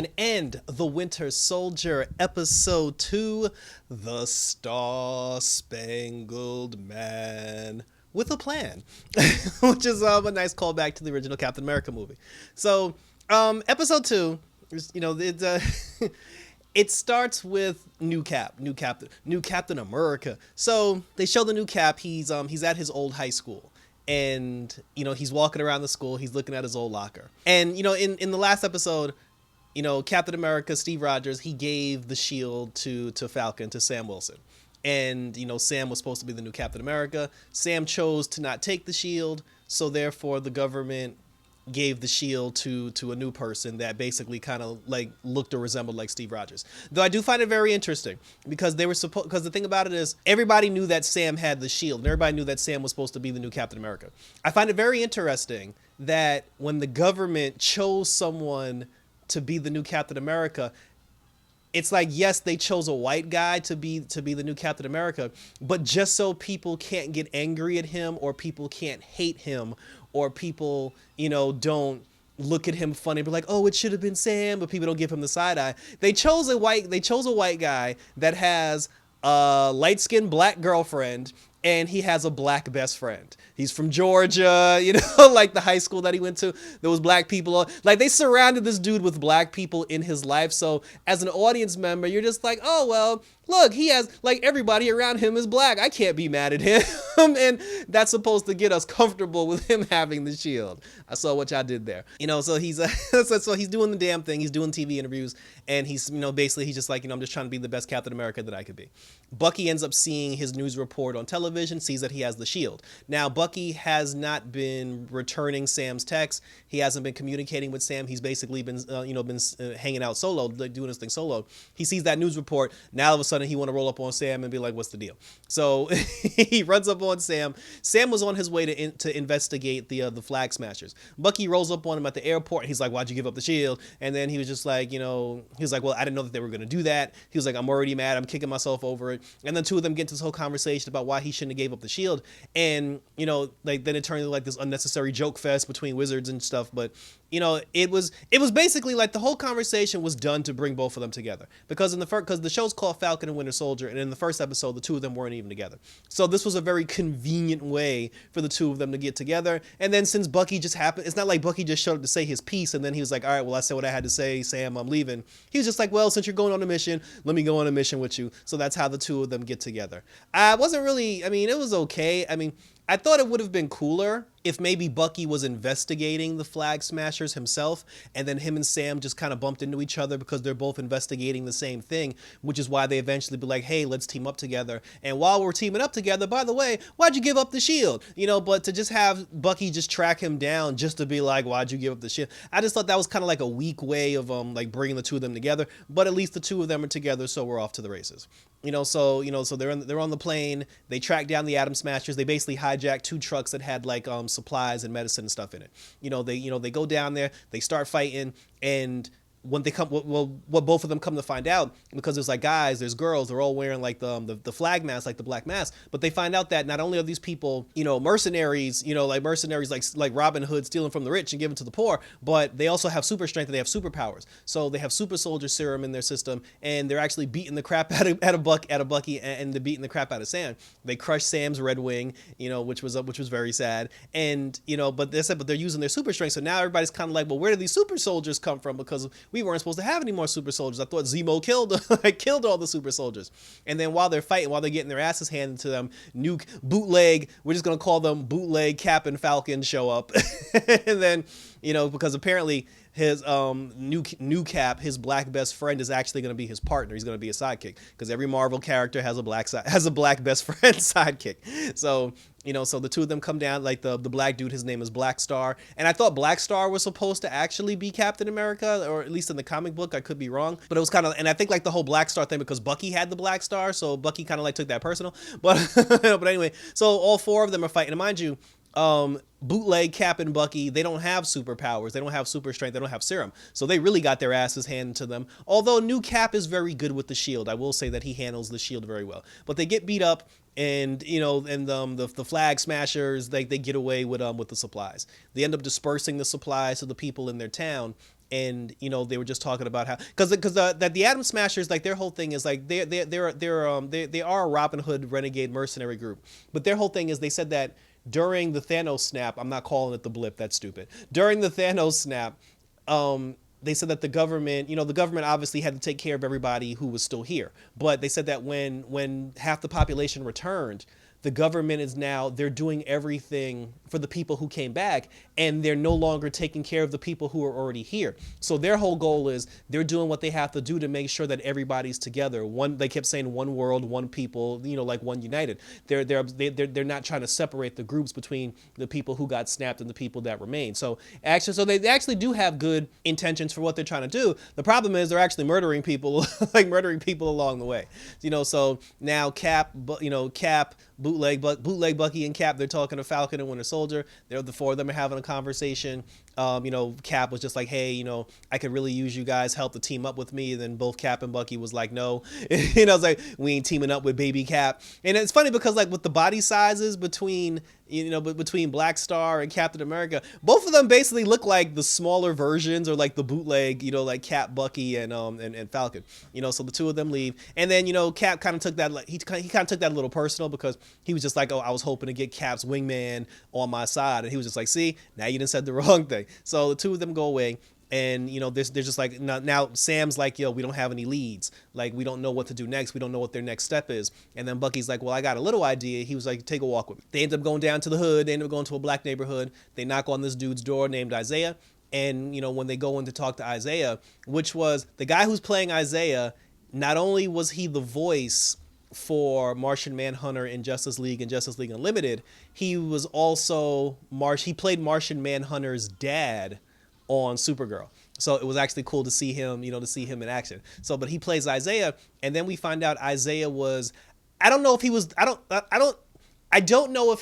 Falcon and the Winter Soldier, Episode 2, The Star Spangled Man with a Plan, which is a nice callback to the original Captain America movie. So, Episode 2, it starts with new Captain America. So they show the new Cap. He's at his old high school. And, he's walking around the school. He's looking at his old locker. And, in the last episode, Captain America, Steve Rogers, he gave the shield to Falcon, to Sam Wilson. And, Sam was supposed to be the new Captain America. Sam chose to not take the shield. So therefore, the government gave the shield to a new person that basically kind of like looked or resembled like Steve Rogers. Though I do find it very interesting because because the thing about it is everybody knew that Sam had the shield and everybody knew that Sam was supposed to be the new Captain America. I find it very interesting that when the government chose someone to be the new Captain America, it's like, yes, they chose a white guy to be the new Captain America, but just so people can't get angry at him or people can't hate him or people, don't look at him funny, be like, oh, it should have been Sam, but people don't give him the side eye. They chose a white guy that has a light-skinned black girlfriend and he has a black best friend. He's from Georgia, like the high school that he went to, there was black people. Like they surrounded this dude with black people in his life. So as an audience member, you're just like, oh, well, look, he has like everybody around him is black. I can't be mad at him. And that's supposed to get us comfortable with him having the shield. I saw what y'all did there. So he's so he's doing the damn thing. He's doing TV interviews and he's, basically he's just like, I'm just trying to be the best Captain America that I could be. Bucky ends up seeing his news report on television, sees that he has the shield. Now, Bucky has not been returning Sam's texts. He hasn't been communicating with Sam. He's basically been, hanging out solo, like doing his thing solo. He sees that news report. Now, all of a sudden, he want to roll up on Sam and be like, what's the deal? So he runs up on Sam. Sam was on his way to investigate the flag smashers. Bucky rolls up on him at the airport. He's like, why'd you give up the shield? And then he was just like, he was like, well, I didn't know that they were going to do that. He was like, I'm already mad. I'm kicking myself over it. And then two of them get into this whole conversation about why he shouldn't have gave up the shield. And, like then it turned into like this unnecessary joke fest between wizards and stuff. But, it was basically like the whole conversation was done to bring both of them together because because the show's called Falcon and Winter Soldier. And in the first episode, the two of them weren't even together. So this was a very convenient way for the two of them to get together. And then since Bucky just happened, it's not like Bucky just showed up to say his piece. And then he was like, all right, well, I said what I had to say. Sam, I'm leaving. He was just like, well, since you're going on a mission, let me go on a mission with you. So that's how the two of them get together. It was okay. I thought it would have been cooler if maybe Bucky was investigating the flag smashers himself and then him and Sam just kind of bumped into each other because they're both investigating the same thing, which is why they eventually be like, hey, let's team up together. And while we're teaming up together, by the way, why'd you give up the shield? But to just have Bucky just track him down just to be like, why'd you give up the shield? I just thought that was kind of like a weak way of like bringing the two of them together, but at least the two of them are together, so we're off to the races. So they're on the plane, they track down the Atom Smashers, they basically hijack two trucks that had like supplies and medicine and stuff in it. They go down there, they start fighting, and when they come, what both of them come to find out, because there's like guys, there's girls, they're all wearing like the flag mask, like the black mask, but they find out that not only are these people, mercenaries, like Robin Hood stealing from the rich and giving to the poor, but they also have super strength and they have superpowers. So they have super soldier serum in their system, and they're actually beating the crap out of Bucky, and they're beating the crap out of Sam. They crush Sam's Red Wing, which was very sad, and but they're using their super strength. So now everybody's kind of like, well, where did these super soldiers come from? Because we weren't supposed to have any more super soldiers. I thought Zemo killed all the super soldiers. And then while they're fighting, while they're getting their asses handed to them, new bootleg, we're just going to call them bootleg Cap and Falcon show up. And then, because apparently his new Cap, his black best friend, is actually going to be his partner. He's going to be a sidekick because every Marvel character has a black best friend sidekick. So so the two of them come down, like the black dude, his name is Black Star. And I thought Black Star was supposed to actually be Captain America, or at least in the comic book, I could be wrong. But it was kind of, and I think like the whole Black Star thing, because Bucky had the Black Star, so Bucky kind of like took that personal. But but anyway, so all four of them are fighting. And mind you, Bootleg Cap and Bucky, they don't have superpowers, they don't have super strength, they don't have serum, so they really got their asses handed to them. Although new Cap is very good with the shield, I will say that he handles the shield very well, but they get beat up, and the flag smashers, they get away with the supplies. They end up dispersing the supplies to the people in their town. And they were just talking about how, because that the Atom Smashers, like, their whole thing is like they are a Robin Hood renegade mercenary group, but their whole thing is, they said that during the Thanos snap, I'm not calling it the blip, that's stupid. During the Thanos snap, they said that the government, the government obviously had to take care of everybody who was still here. But they said that when half the population returned, the government is now, they're doing everything for the people who came back, and they're no longer taking care of the people who are already here. So their whole goal is, they're doing what they have to do to make sure that everybody's together. They kept saying one world, one people, like one united. They're not trying to separate the groups between the people who got snapped and the people that remain. So they actually do have good intentions for what they're trying to do. The problem is, they're actually murdering people, like murdering people along the way. So now Cap, Bootleg Bucky and Cap, they're talking to Falcon and Winter Soldier. The four of them are having a conversation. Cap was just like, hey, I could really use you guys help to team up with me. And then both Cap and Bucky was like, no. It's like, we ain't teaming up with baby Cap. And it's funny because, like, with the body sizes between Black Star and Captain America, both of them basically look like the smaller versions, or like the bootleg, like Cap, Bucky, and Falcon. So the two of them leave, and then Cap kind of took that, he kind of took that a little personal, because he was just like, oh, I was hoping to get Cap's wingman on my side, and he was just like, see, now you done said the wrong thing. So the two of them go away. And they're just like, now Sam's like, yo, we don't have any leads, like, we don't know what to do next, we don't know what their next step is. And then Bucky's like, well, I got a little idea. He was like, take a walk with me. They end up going down to the hood, they end up going to a black neighborhood. They knock on this dude's door named Isaiah. And when they go in to talk to Isaiah, which was the guy who's playing Isaiah, not only was he the voice for Martian Manhunter in Justice League and Justice League Unlimited, he was also he played Martian Manhunter's dad on Supergirl. So it was actually cool to see him, in action. So, but he plays Isaiah, and then we find out Isaiah was, I don't know if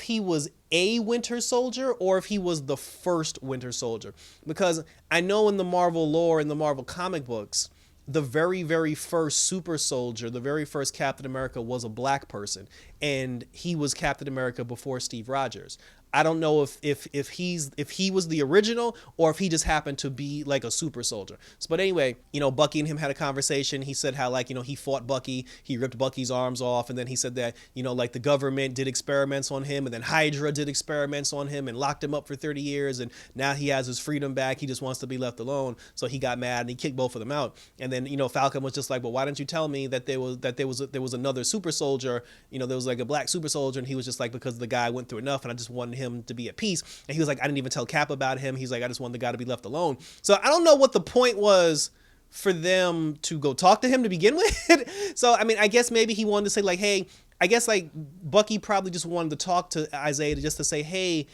he was a Winter Soldier, or if he was the first Winter Soldier, because I know in the Marvel lore, in the Marvel comic books, the very, very first super soldier, the very first Captain America, was a black person, and he was Captain America before Steve Rogers. I don't know if he was the original, or if he just happened to be like a super soldier. So, but anyway, Bucky and him had a conversation. He said how, like, he fought Bucky, he ripped Bucky's arms off, and then he said that, like, the government did experiments on him, and then Hydra did experiments on him and locked him up for 30 years, and now he has his freedom back. He just wants to be left alone. So he got mad and he kicked both of them out. And then, Falcon was just like, well, why didn't you tell me that there was another super soldier? There was like a black super soldier, and he was just like, because the guy went through enough, and I just wanted him to be at peace. And he was like, I didn't even tell Cap about him. He's like, I just wanted the guy to be left alone. So I don't know what the point was for them to go talk to him to begin with. So, I mean, I guess maybe he wanted to say, like, hey, I guess, like, Bucky probably just wanted to talk to Isaiah just to say, hey,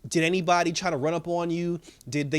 did anybody try to run up on you? Did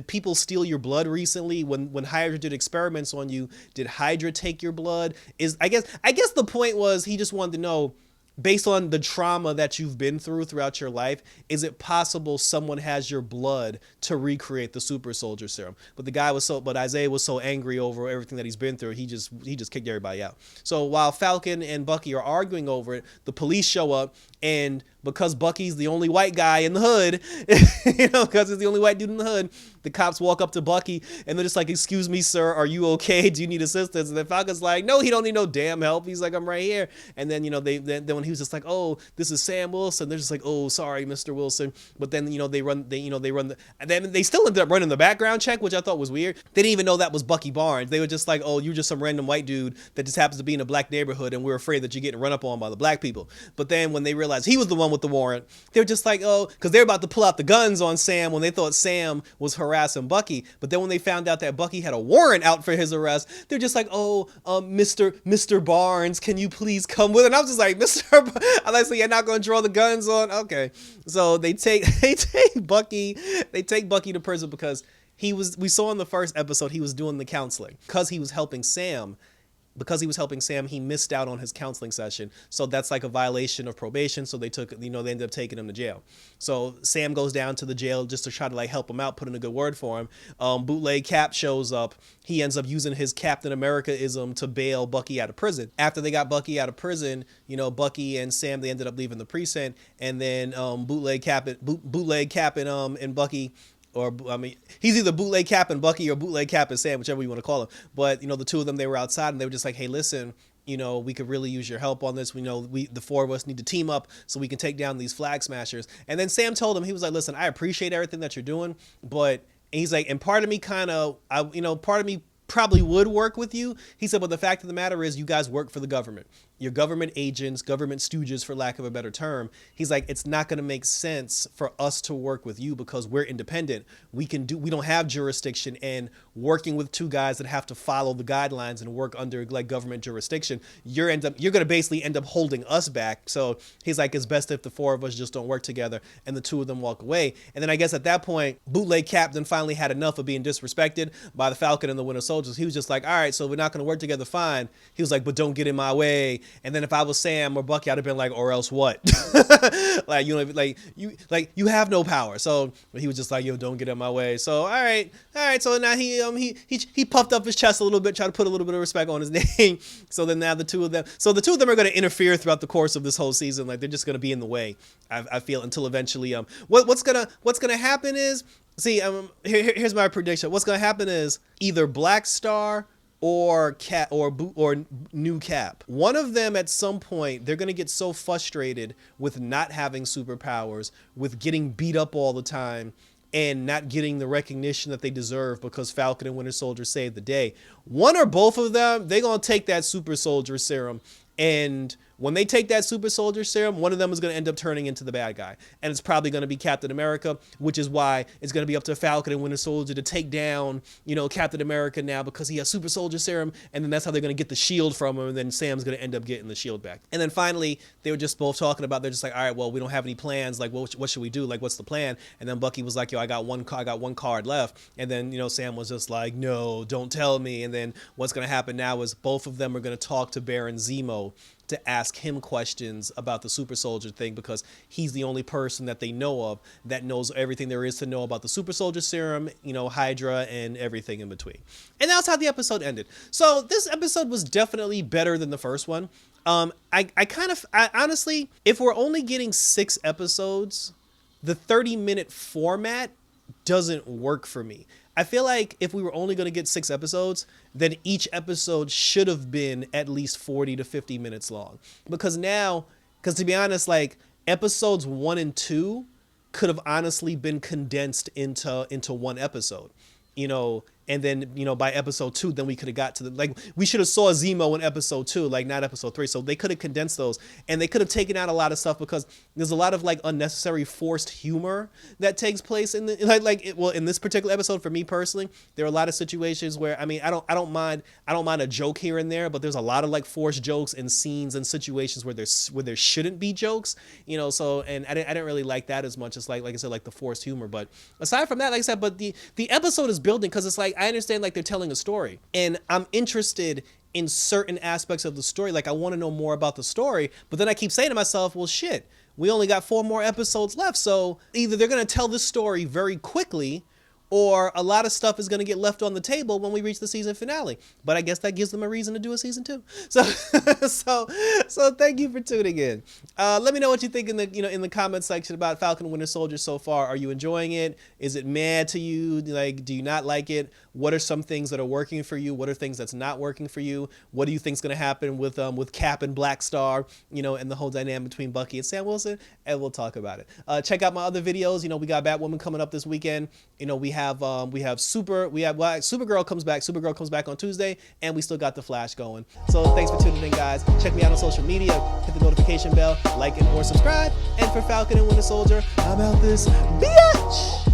people steal your blood recently? When Hydra did experiments on you, did Hydra take your blood? I guess the point was, he just wanted to know, based on the trauma that you've been through throughout your life, is it possible someone has your blood to recreate the super soldier serum? But Isaiah was so angry over everything that he's been through, he just kicked everybody out. So while Falcon and Bucky are arguing over it, the police show up, and because Bucky's the only white guy in the hood, because he's the only white dude in the hood, the cops walk up to Bucky, and they're just like, excuse me, sir, are you okay? Do you need assistance? And then Falcon's like, no, he don't need no damn help. He's like, I'm right here. And then, then when he was just like, oh, this is Sam Wilson, they're just like, oh, sorry, Mr. Wilson. But then, and then they still ended up running the background check, which I thought was weird. They didn't even know that was Bucky Barnes. They were just like, oh, you're just some random white dude that just happens to be in a black neighborhood, and we're afraid that you're getting run up on by the black people. But then when they realized he was the one with the warrant, they're just like, oh, because they're about to pull out the guns on Sam when they thought Sam was harassing Bucky. But then when they found out that Bucky had a warrant out for his arrest, they're just like, oh, Mr. Barnes, can you please come with? And I was just like, I'm like, so you're not going to draw the guns on? Okay. So they take Bucky to prison because we saw in the first episode, he was doing the counseling because he was helping Sam. because he was helping Sam, he missed out on his counseling session. So that's like a violation of probation. So they took, they ended up taking him to jail. So Sam goes down to the jail just to try to like help him out, put in a good word for him. Bootleg Cap shows up. He ends up using his Captain America-ism to bail Bucky out of prison. After they got Bucky out of prison, Bucky and Sam, they ended up leaving the precinct, and then Bootleg Cap and Bucky, or I mean, he's either Bootleg Cap and Bucky or Bootleg Cap and Sam, whichever you want to call him. But the two of them, they were outside and they were just like, hey, listen, we could really use your help on this. We know the four of us need to team up so we can take down these flag smashers. And then Sam told him, he was like, listen, I appreciate everything that you're doing, but he's like, and part of me part of me probably would work with you. He said, but the fact of the matter is you guys work for the government. You're government agents, government stooges, for lack of a better term. He's like, it's not going to make sense for us to work with you because we're independent. We don't have jurisdiction, and working with two guys that have to follow the guidelines and work under like government jurisdiction, you're going to basically end up holding us back. So he's like, it's best if the four of us just don't work together, and the two of them walk away. And then I guess at that point, Bootleg Captain finally had enough of being disrespected by the Falcon and the Winter Soldiers. He was just like, all right, so we're not going to work together, fine. He was like, but don't get in my way. And then if I was Sam or Bucky, I'd have been like, or else what? like, you have no power. So he was just like, yo, don't get in my way. So all right. So now he puffed up his chest a little bit, tried to put a little bit of respect on his name. So then now the two of them are going to interfere throughout the course of this whole season. Like, they're just going to be in the way, I feel, until eventually what's gonna happen is, see, here's my prediction. What's gonna happen is either Black Star or Cap or New Cap, one of them at some point, they're gonna get so frustrated with not having superpowers, with getting beat up all the time, and not getting the recognition that they deserve because Falcon and Winter Soldier saved the day. One or both of them, they're gonna take that super soldier serum, and when they take that super soldier serum, one of them is going to end up turning into the bad guy. And it's probably going to be Captain America, which is why it's going to be up to Falcon and Winter Soldier to take down, Captain America now because he has super soldier serum. And then that's how they're going to get the shield from him. And then Sam's going to end up getting the shield back. And then finally, they were just both talking about, they're just like, all right, well, we don't have any plans. Like, what should we do? Like, what's the plan? And then Bucky was like, yo, I got one card left. And then, Sam was just like, no, don't tell me. And then what's going to happen now is both of them are going to talk to Baron Zemo to ask him questions about the super soldier thing, because he's the only person that they know of that knows everything there is to know about the super soldier serum, Hydra, and everything in between. And that's how the episode ended. So this episode was definitely better than the first one. I honestly, if we're only getting 6 episodes, the 30-minute format doesn't work for me. I feel like if we were only going to get 6 episodes, then each episode should have been at least 40 to 50 minutes long. Because to be honest, like, episodes 1 and 2 could have honestly been condensed into one episode, and then, by episode 2, then we could have got to we should have saw Zemo in episode 2, like not episode 3. So they could have condensed those, and they could have taken out a lot of stuff, because there's a lot of like unnecessary forced humor that takes place in in this particular episode. For me personally, there are a lot of situations where, I don't mind a joke here and there, but there's a lot of like forced jokes and scenes and situations where there shouldn't be jokes, so, and I didn't really like that as much as like I said, like the forced humor. But aside from that, like I said, but the episode is building, because it's like, I understand like they're telling a story, and I'm interested in certain aspects of the story. Like, I want to know more about the story, but then I keep saying to myself, well, shit, we only got 4 more episodes left. So either they're going to tell this story very quickly, or a lot of stuff is going to get left on the table when we reach the season finale. But I guess that gives them a reason to do a season 2. So, so thank you for tuning in. Let me know what you think in the comment section about Falcon and Winter Soldier so far. Are you enjoying it? Is it mad to you? Like, do you not like it? What are some things that are working for you? What are things that's not working for you? What do you think is going to happen with Cap and Black Star, and the whole dynamic between Bucky and Sam Wilson? And we'll talk about it. Check out my other videos. We got Batwoman coming up this weekend. We have Supergirl comes back. Supergirl comes back on Tuesday, and we still got the Flash going. So thanks for tuning in, guys. Check me out on social media. Hit the notification bell, like and or subscribe. And for Falcon and Winter Soldier, I'm out this bitch.